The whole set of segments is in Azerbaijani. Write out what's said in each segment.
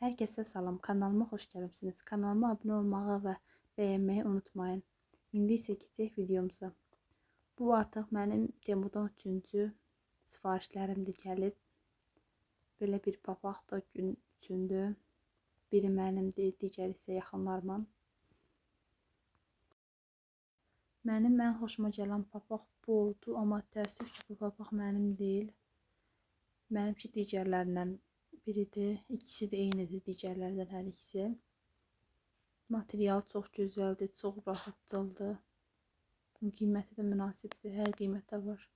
Herkese salam, kanalıma xoş gəlibsiniz. Kanalıma abunə olmağı və bəyənməyi unutmayın. İndi isə keçək videomuza. Bu artıq mənim Temudan 3-cü sifarişlərimdir gəlib. Belə bir papaq da gün üçündür. Biri mənimdir, digəri isə yaxınlarımın. Mənim ən xoşuma gələn papaq bu oldu, amma təəssüf ki, bu papaq mənim deyil. Mənimki digərlərindən biridir. İkisi də eynidir, digərlərdən hər ikisi. Material çox gözəldir, çox rahatçıldır. Qiyməti də münasibdir, hər qiymətə var.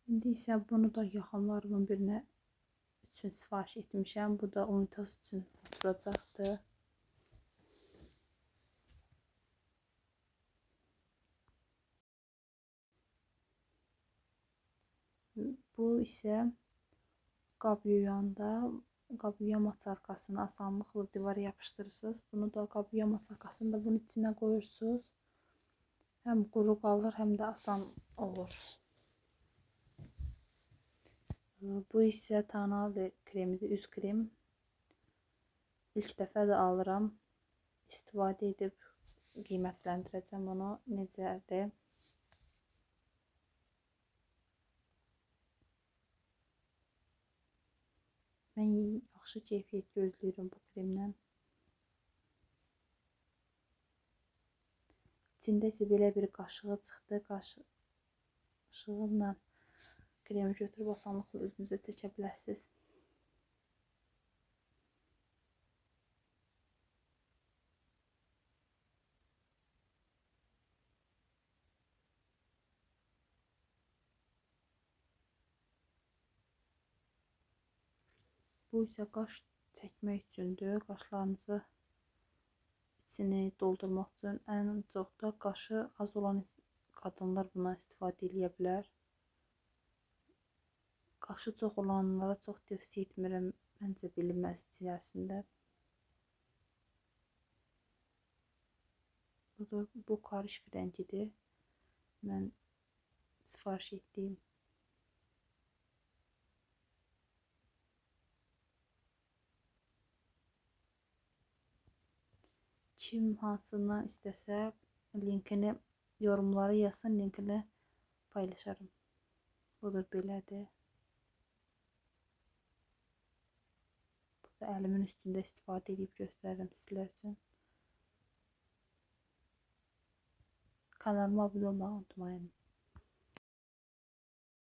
İndi isə bunu da yaxınlarımın birinə üçün sifariş etmişəm. Bu da unitaz üçün oturacaqdır. Bu isə qab yuyanda qab yuyama çarkasını asanlıqla divara yapışdırırsınız. Bunu da qab yuyama çarkasını da bunun içinə qoyursunuz. Həm quru qalır, həm də asan olur. Bu isə Tonale kremidir, üz krem. İlk dəfə də alıram. İstifadə edib qiymətləndirəcəm onu necədir. Mən yaxşı keyfiyyət gözləyirəm bu kremdən. İçində isə belə bir qaşığı çıxdı. Qaşığıyla kremi götürüb asanlıqla üzünüzə çəkə bilərsiniz. Bu isə qaş çəkmək üçündür. Qaşlarınızı içini doldurmaq üçün ən çox da qaşı az olan qadınlar buna istifadə edə bilər. Qaşı çox olanlara çox tövsiyə etmirəm. Məncə bilinməz içərisində. Bu karış rəngidir. Mən sifariş etdiyim. Kim hansından istəsə linkini yorumlara yazsın, linkini paylaşarım. Budur belədir. Burada əlimin üstündə istifadə edib göstərirəm sizlər üçün. Kanalıma abunə olmağı unutmayın.